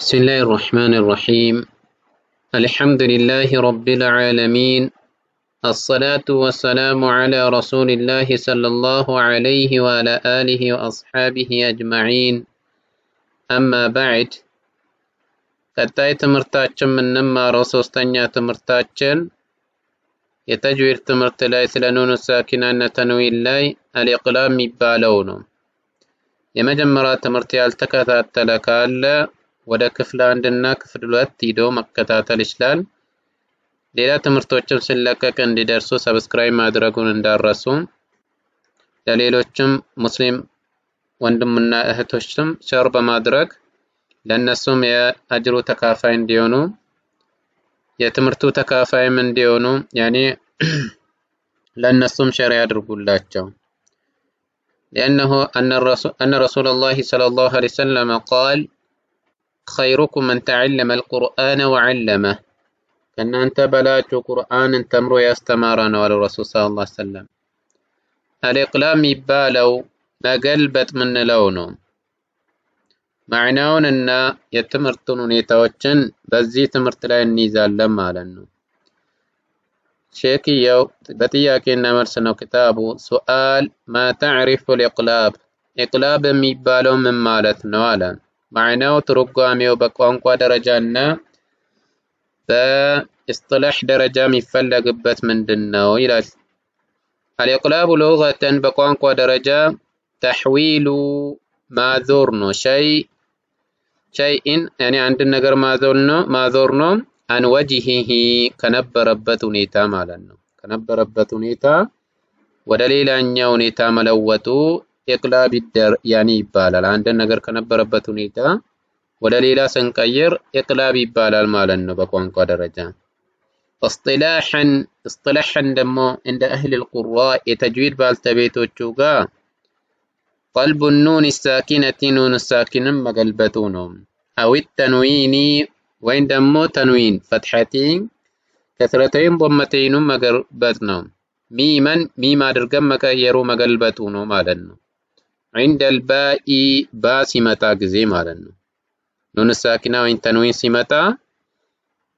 بسم الله الرحمن الرحيم. الحمد لله رب العالمين. الصلاة والسلام على رسول الله صلى الله عليه وعلى آله وأصحابه أجمعين. أما بعد، ቀጣይ ትምህርታችን የምንማረው ሶስተኛ ትምህርታችን የተጅዊድ ትምህርት ላይ ስለ ኑን ሳኪናና ተንዊን ላይ አልኢቅላብ የሚባለው ነው። የመጀመሪያ ትምህርት ያልተከታተለ ካለ ወደ ክፍል 1 እና ክፍል 2 ሄዶ መከታተል ይችላል። ሌላ ትምህርቶችም ሲለቀቅ እንዲደርሱ ሰብስክራይብ ማድረጉን እንዳረሱ፣ ለሌሎችም ሙስሊም ወንድምና እህቶችም ሼር በማድረግ ለነሱም የአጅሩ ተካፋይ እንዲሆኑ የትምህርቱ ተካፋይም እንዲሆኑ ለነሱም ሼር ያድርጉላቸው። لأنه أن رسول الله صلى الله عليه وسلم قال خيركم من تعلم القرآن وعلمه. كان أنت بلاج قرآن تمرو يستمرنا على الرسول صلى الله عليه وسلم. الإقلام يبالو ما قلبت من لونه معناه أن يتمرتون ونيتوجن بزي تمرت لا النيزال لما لأنه شيكي يو بتياكي نمرسنو كتابو سؤال ما تعرف الإقلاب. إقلاب ميبالو من مالت نوالا معناه ترقامي وبقوانقوا درجانا فاصطلاح درجة مفلق بات من دنو إلى الإقلاب لغة بقوانقوا درجة تحويل ما ذورنو شيء يعني عندنا نقر ما ذورنو عن وجهه كنبربت ونيتا مالنو كنبربت ونيتا ودليل أن يونيتا ملوتو إقلاب الدر يعني يبالال عندنا نقر كنبربت ونيتا ودليل سنقير إقلاب يبالال مالنو بقوانقوا درجة. اصطلاحا دمو عند أهل القراء تجويد بالتبيتو تشوغا قلب النون الساكنة نون الساكنة مقلبتونهم أو التنوين وين دمو تنوين فتحتين كثرتين ضمتين مقلبتنهم ميما درقم مكيرو مقلبتونهم مالنو عند الباء با سمتا قزي مالنو نون الساكنة وين تنوين سمتا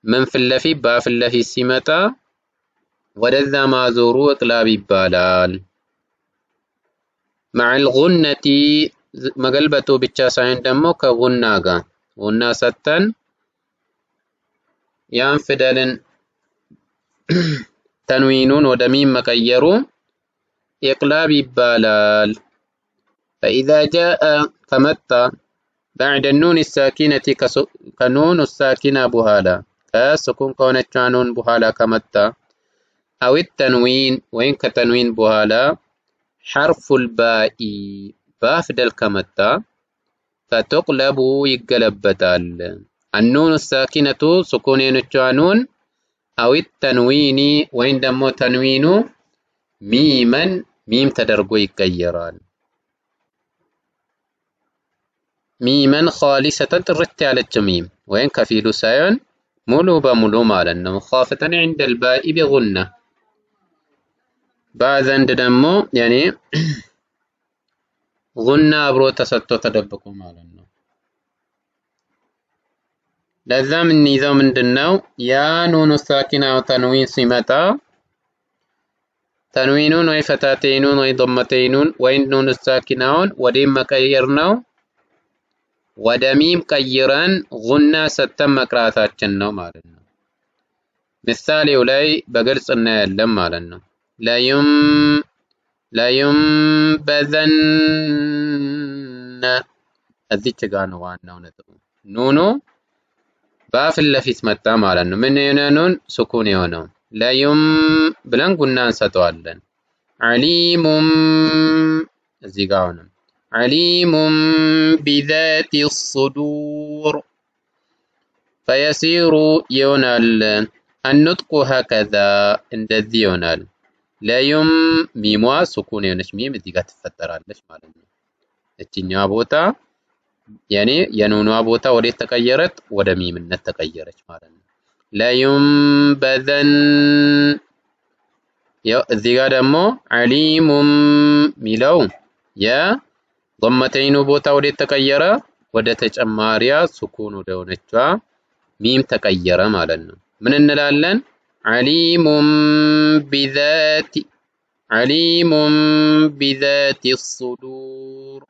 من في اللفي با في اللفي سمتا ودذا ما زورو اقلابي بالال مع الغنة مقلبتو بتشاسعين دمو كغناغا غنا ستن يان فدلن تنوينون ودميم مكيرو إقلابي بالال. فإذا جاء كمتا بعد النون الساكنة كنون الساكنة بهالا كسكون كونت نون بهالا كمتا أو التنوين وين كتنوين بهالا حرف الباء بافدل كمتا فتقلب يقلبتال النون الساكنة سكونين الجانون أو التنوين وين دمو تنوين ميم تدرقو يكيران ميما خالصة ترت على الجميم وين كفيل سايون ملو بملو مالا خافة عند الباء بغنة بعد عند دمو يعني غنة أبرو تستو تدبكو مالا لازم النظام من دنو يا نون الساكنة وتنوين سمتا تنوينون وفتاتينون وضمتينون وين نون الساكنة وديم مكيرنو ودميم كيران غنة ستم مكراتاتشنو مالنو مثالي ولاي بقرص النال مالنو لا ينبذن الذيك قانو وانو نونو باف اللفيت متى مالنو من ينانون سكون يونو لا بلان قنان ستوالن عليم الزيقاون عليم بذات الصدور فيصير يونال النطق هكذا عند الذيونال لا ميموا سكون يونش ميم ديغا تفترالش مالنو اتنيا بوتا يعني ينونوا بوتا ودي تقيرت ودا ميمነት ተቀየረች ማለት ነው። لا ينبذن እዚህ ጋር ደግሞ عليم ሚለው ضمتين بوتا ودي تقيرة ወደ ተጨማሪያ ሱኩን ወደ ሆነችዋ ሚም ተቀየረ ማለት ነው። ምን እንላለን? ዓሊሙን ቢዛቲ ሱዱር።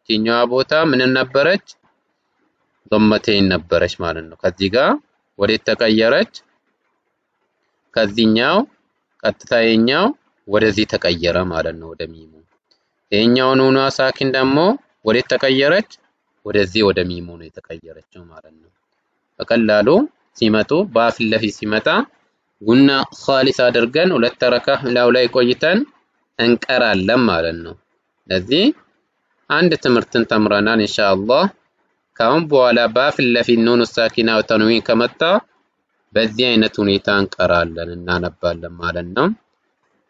ይህኛዋ ቦታ ምን ነበረች? ضمتين ነበረች ማለት ነው። ከዚህ ጋር ወዴት ተቀየረች? ከዚህኛው ቀጥታ የኛው ወደዚህ ተቀየረ ማለት ነው፣ ወደ ሚሙ። ይሄኛው ኑኗ ሳኪን ደግሞ ወዴት ተቀየረች? ወደዚህ ወደ ሚሙ ነው የተቀየረችው ማለት ነው። በቀላሉ ሲመጡ በፊት ለፊት ሲመጣ ጉና ኻሊስ አድርገን ሁለት ረካ ላው ላይ ቆይተን እንቀራለን ማለት ነው። ለዚህ አንድ ትምህርትን ተምረናል ኢንሻአላህ። ካሁን በኋላ በፊት ለፊት ኑኑ ሳኪና ተንዊን ከመጣ በዚህ አይነት ሁኔታ እንቀራለን እናነባለን ማለት ነው።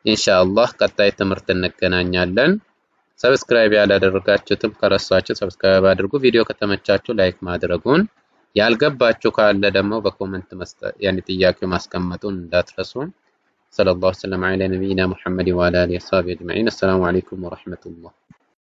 ኢንሻአላህ ቀጣይ ትምህርት እንገናኛለን። ሰብስክራይብ ያላደረጋችሁትም ከረሳችሁ ሰብስክራይብ አድርጉ። ቪዲዮ ከተመቻችሁ ላይክ ማድረጉን፣ ያልገባችሁ ካለ ደግሞ በኮሜንት መስጠት ጥያቄው ማስቀመጡን እንዳትረሱ። ሰለላሁ ዐለይሂ ወሰለም ዐላ ነቢይና ሙሐመድ ወዐላ አሊሂ ወሰሐቢሂ አጅመዒን። አሰላሙ ዐለይኩም ወረሕመቱላህ።